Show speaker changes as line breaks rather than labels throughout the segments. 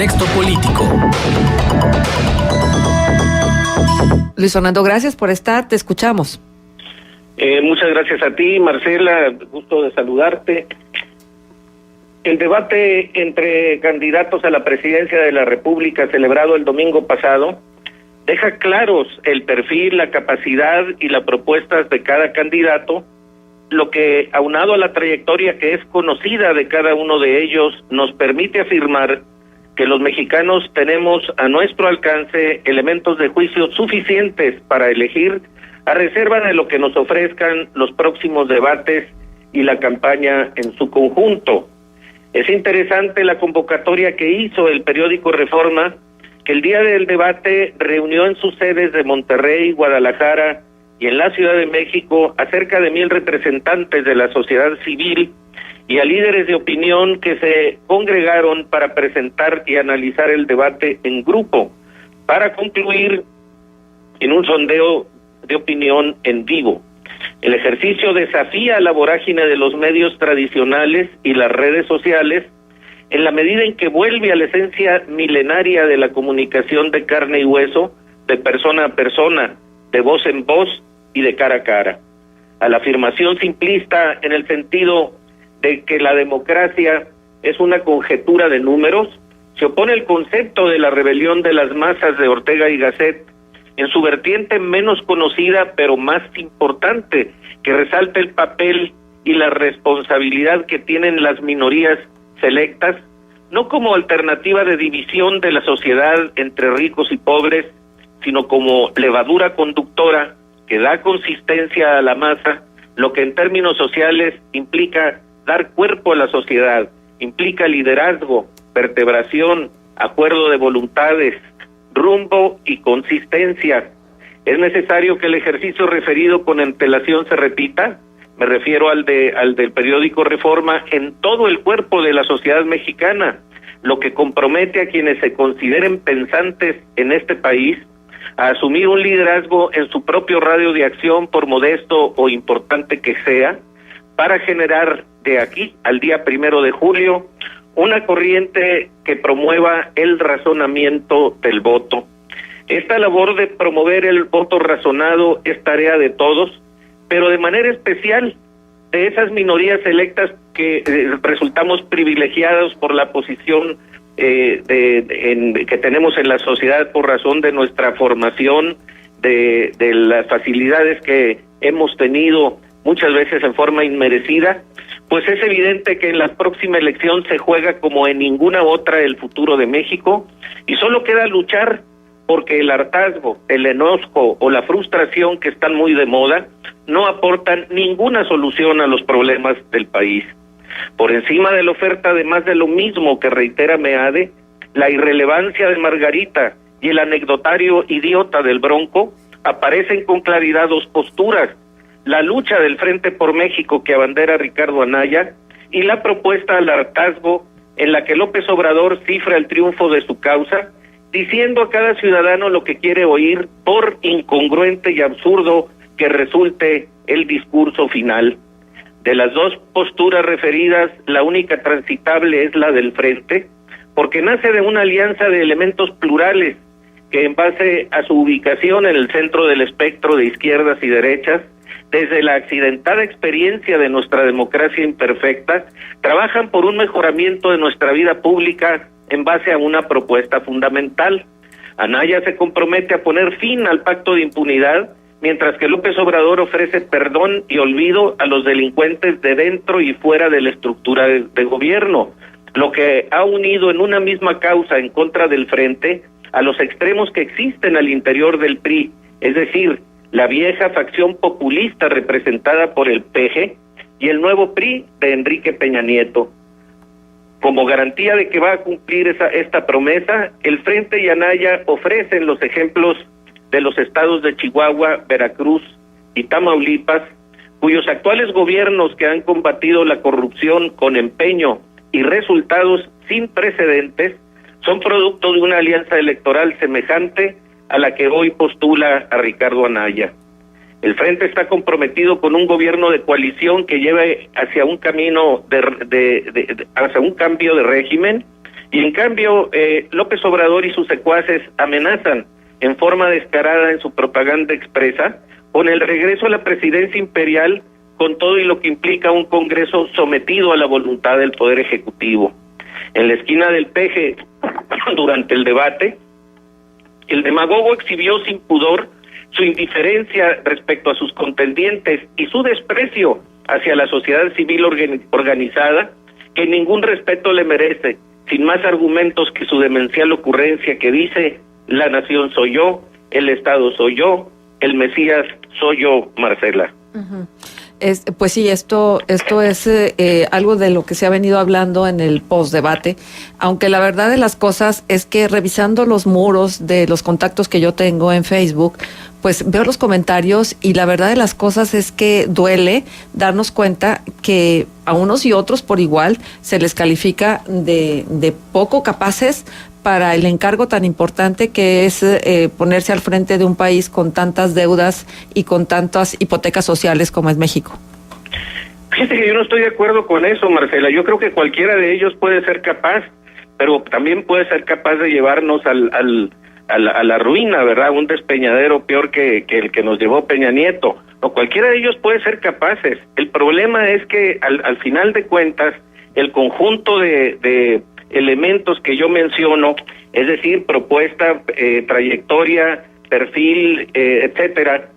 Contexto político.
Luis Fernando, gracias por estar, te escuchamos.
Muchas gracias a ti, Marcela, gusto de saludarte. El debate entre candidatos a la presidencia de la República celebrado el domingo pasado deja claros el perfil, la capacidad y las propuestas de cada candidato, lo que, aunado a la trayectoria que es conocida de cada uno de ellos, nos permite afirmar que los mexicanos tenemos a nuestro alcance elementos de juicio suficientes para elegir, a reserva de lo que nos ofrezcan los próximos debates y la campaña en su conjunto. Es interesante la convocatoria que hizo el periódico Reforma, que el día del debate reunió en sus sedes de Monterrey, Guadalajara y en la Ciudad de México a cerca de 1,000 representantes de la sociedad civil y a líderes de opinión que se congregaron para presentar y analizar el debate en grupo, para concluir en un sondeo de opinión en vivo. El ejercicio desafía la vorágine de los medios tradicionales y las redes sociales en la medida en que vuelve a la esencia milenaria de la comunicación de carne y hueso, de persona a persona, de voz en voz y de cara a cara. A la afirmación simplista en el sentido de que la democracia es una conjetura de números, se opone el concepto de la rebelión de las masas de Ortega y Gasset, en su vertiente menos conocida pero más importante, que resalta el papel y la responsabilidad que tienen las minorías selectas, no como alternativa de división de la sociedad entre ricos y pobres, sino como levadura conductora que da consistencia a la masa, lo que en términos sociales implica dar cuerpo a la sociedad, implica liderazgo, vertebración, acuerdo de voluntades, rumbo y consistencia. ¿Es necesario que el ejercicio referido con antelación se repita? Me refiero al del periódico Reforma en todo el cuerpo de la sociedad mexicana, lo que compromete a quienes se consideren pensantes en este país a asumir un liderazgo en su propio radio de acción, por modesto o importante que sea, para generar de aquí al día 1 de julio una corriente que promueva el razonamiento del voto. Esta labor de promover el voto razonado es tarea de todos, pero de manera especial de esas minorías electas que resultamos privilegiados por la posición que tenemos en la sociedad por razón de nuestra formación, de las facilidades que hemos tenido muchas veces en forma inmerecida. Pues es evidente que en la próxima elección se juega como en ninguna otra el futuro de México y solo queda luchar porque el hartazgo, el enojo o la frustración, que están muy de moda, no aportan ninguna solución a los problemas del país. Por encima de la oferta de más de lo mismo que reitera Meade, la irrelevancia de Margarita y el anecdotario idiota del Bronco, aparecen con claridad dos posturas: la lucha del Frente por México que abandera Ricardo Anaya y la propuesta al hartazgo en la que López Obrador cifra el triunfo de su causa, diciendo a cada ciudadano lo que quiere oír, por incongruente y absurdo que resulte el discurso final. De las dos posturas referidas, la única transitable es la del Frente, porque nace de una alianza de elementos plurales que, en base a su ubicación en el centro del espectro de izquierdas y derechas, desde la accidentada experiencia de nuestra democracia imperfecta, trabajan por un mejoramiento de nuestra vida pública en base a una propuesta fundamental. Anaya se compromete a poner fin al pacto de impunidad, mientras que López Obrador ofrece perdón y olvido a los delincuentes de dentro y fuera de la estructura de gobierno, lo que ha unido en una misma causa en contra del Frente a los extremos que existen al interior del PRI, es decir, la vieja facción populista representada por el PG y el nuevo PRI de Enrique Peña Nieto. Como garantía de que va a cumplir esta promesa, el Frente y Anaya ofrecen los ejemplos de los estados de Chihuahua, Veracruz y Tamaulipas, cuyos actuales gobiernos, que han combatido la corrupción con empeño y resultados sin precedentes, son producto de una alianza electoral semejante a la que hoy postula a Ricardo Anaya. El Frente está comprometido con un gobierno de coalición que lleve hacia un camino hacia un cambio de régimen Y en cambio, López Obrador y sus secuaces amenazan en forma descarada en su propaganda expresa con el regreso a la presidencia imperial, con todo y lo que implica un Congreso sometido a la voluntad del Poder Ejecutivo. En la esquina del Peje, durante el debate, el demagogo exhibió sin pudor su indiferencia respecto a sus contendientes y su desprecio hacia la sociedad civil organizada, que ningún respeto le merece, sin más argumentos que su demencial ocurrencia que dice: la nación soy yo, el Estado soy yo, el Mesías soy yo, Marcela.
Uh-huh. Pues sí, esto es algo de lo que se ha venido hablando en el postdebate, aunque la verdad de las cosas es que revisando los muros de los contactos que yo tengo en Facebook, pues veo los comentarios y la verdad de las cosas es que duele darnos cuenta que a unos y otros por igual se les califica de poco capaces para el encargo tan importante que es ponerse al frente de un país con tantas deudas y con tantas hipotecas sociales como es México.
Fíjate que yo no estoy de acuerdo con eso, Marcela. Yo creo que cualquiera de ellos puede ser capaz, pero también puede ser capaz de llevarnos a la ruina, ¿verdad? Un despeñadero peor que el que nos llevó Peña Nieto. No, cualquiera de ellos puede ser capaces. El problema es que al final de cuentas, el conjunto de elementos que yo menciono, es decir, propuesta, trayectoria, perfil, etcétera,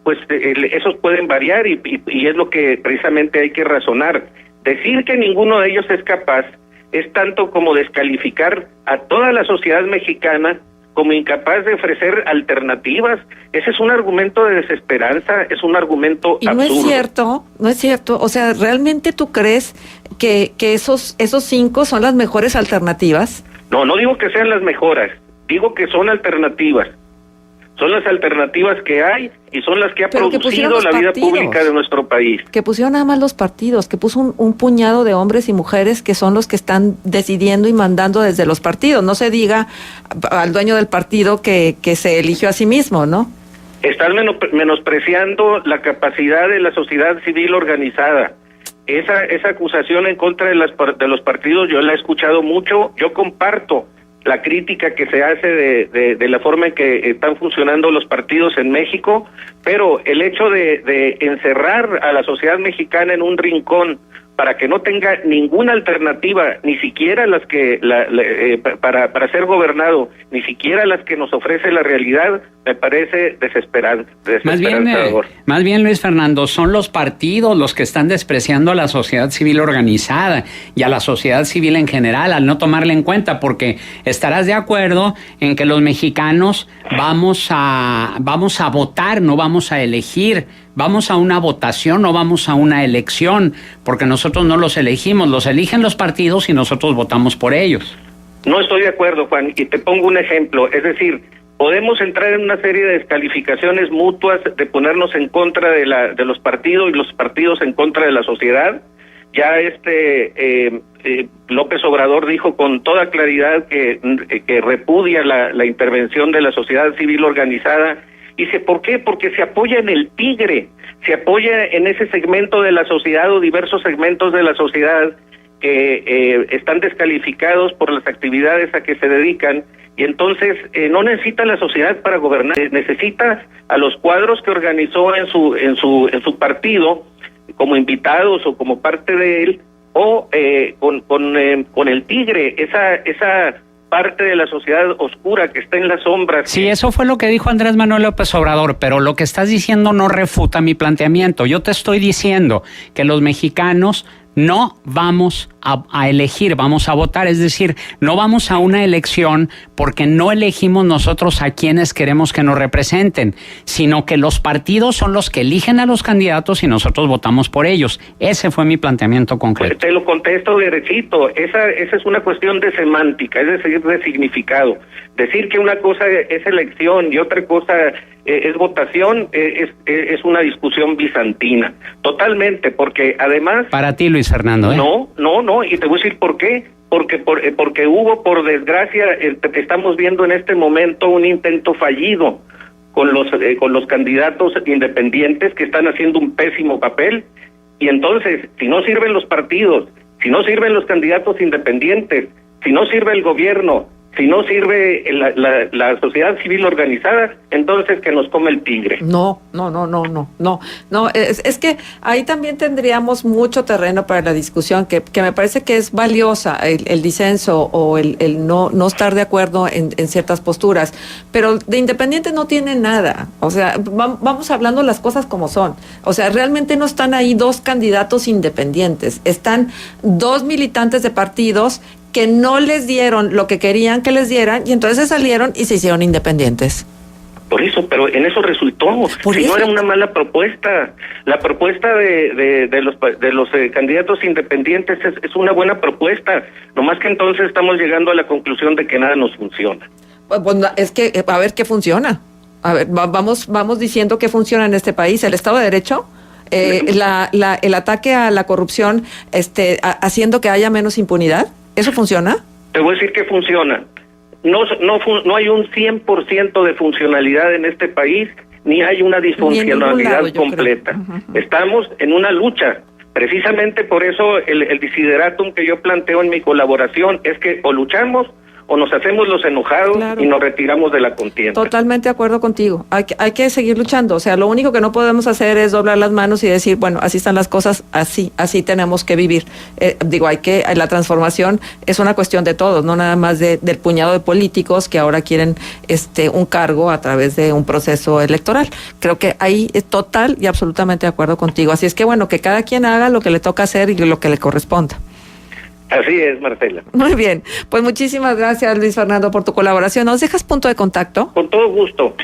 pues esos pueden variar y es lo que precisamente hay que razonar. Decir que ninguno de ellos es capaz es tanto como descalificar a toda la sociedad mexicana como incapaz de ofrecer alternativas. Ese es un argumento de desesperanza, es un argumento absurdo.
No es cierto. O sea, ¿realmente tú crees que esos 5 son las mejores alternativas?
No digo que sean las mejores, digo que son alternativas. Son las alternativas que hay y son las que ha producido la vida pública de nuestro país.
Que pusieron nada más los partidos, que puso un puñado de hombres y mujeres que son los que están decidiendo y mandando desde los partidos. No se diga al dueño del partido que se eligió a sí mismo, ¿no?
Están menospreciando la capacidad de la sociedad civil organizada. Esa acusación en contra de los partidos yo la he escuchado mucho. Yo comparto la crítica que se hace de la forma en que están funcionando los partidos en México, pero el hecho de encerrar a la sociedad mexicana en un rincón para que no tenga ninguna alternativa, ni siquiera las que para ser gobernado, ni siquiera las que nos ofrece la realidad, me parece desesperanzador.
Más bien, Luis Fernando, son los partidos los que están despreciando a la sociedad civil organizada y a la sociedad civil en general al no tomarla en cuenta, porque estarás de acuerdo en que los mexicanos vamos a votar, no vamos a elegir. Vamos a una votación, no vamos a una elección, porque nosotros no los elegimos, los eligen los partidos y nosotros votamos por ellos.
No estoy de acuerdo, Juan, y te pongo un ejemplo, es decir, podemos entrar en una serie de descalificaciones mutuas, de ponernos en contra de los partidos y los partidos en contra de la sociedad. Ya López Obrador dijo con toda claridad que repudia la intervención de la sociedad civil organizada. Dice, ¿por qué? Porque se apoya en el tigre, se apoya en ese segmento de la sociedad o diversos segmentos de la sociedad que están descalificados por las actividades a que se dedican, y entonces no necesita la sociedad para gobernar, necesita a los cuadros que organizó en su partido como invitados o como parte de él, o con el tigre, esa parte de la sociedad oscura que está en las sombras.
Sí, eso fue lo que dijo Andrés Manuel López Obrador, pero lo que estás diciendo no refuta mi planteamiento. Yo te estoy diciendo que los mexicanos no vamos a elegir, vamos a votar, es decir, no vamos a una elección porque no elegimos nosotros a quienes queremos que nos representen, sino que los partidos son los que eligen a los candidatos y nosotros votamos por ellos. Ese fue mi planteamiento concreto.
Te lo contesto derechito, esa es una cuestión de semántica, es decir, de significado. Decir que una cosa es elección y otra cosa es votación, es una discusión bizantina, totalmente, porque además...
Para ti, Luis Fernando, ¿eh?
No, y te voy a decir por qué. Porque hubo, por desgracia, estamos viendo en este momento un intento fallido con los candidatos independientes que están haciendo un pésimo papel, y entonces, si no sirven los partidos Si no sirven los candidatos independientes, si no sirve el gobierno, si no sirve la sociedad civil organizada, entonces que nos come el tigre.
No, es que ahí también tendríamos mucho terreno para la discusión, que me parece que es valiosa el disenso o el no estar de acuerdo en ciertas posturas, pero de independiente no tiene nada. O sea, vamos hablando las cosas como son. O sea, realmente no están ahí dos candidatos independientes, están dos militantes de partidos que no les dieron lo que querían que les dieran y entonces salieron y se hicieron independientes.
Por eso, pero en eso resultó. Si no era una mala propuesta. La propuesta de los candidatos independientes es una buena propuesta. Nomás que entonces estamos llegando a la conclusión de que nada nos funciona.
Pues es que, a ver qué funciona. A ver, vamos diciendo qué funciona en este país. El Estado de Derecho, el ataque a la corrupción, haciendo que haya menos impunidad. ¿Eso funciona?
Te voy a decir que funciona. No hay un 100% de funcionalidad en este país, ni hay una disfuncionalidad completa. Estamos en una lucha. Precisamente por eso el desideratum que yo planteo en mi colaboración es que o luchamos o nos hacemos los enojados, claro, y nos retiramos de la contienda.
Totalmente de acuerdo contigo. Hay que seguir luchando. O sea, lo único que no podemos hacer es doblar las manos y decir, bueno, así están las cosas, así tenemos que vivir. La transformación es una cuestión de todos, no nada más del puñado de políticos que ahora quieren un cargo a través de un proceso electoral. Creo que ahí es total y absolutamente de acuerdo contigo. Así es que, bueno, que cada quien haga lo que le toca hacer y lo que le corresponda.
Así es, Marcela.
Muy bien, pues muchísimas gracias, Luis Fernando, por tu colaboración. ¿Nos dejas punto de contacto?
Con todo gusto.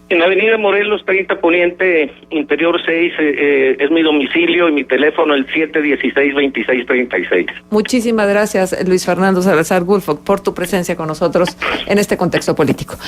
En Avenida Morelos 30 Poniente, Interior 6, es mi domicilio y mi teléfono el 716-2636.
Muchísimas gracias, Luis Fernando Salazar Gulfo, por tu presencia con nosotros en este contexto político.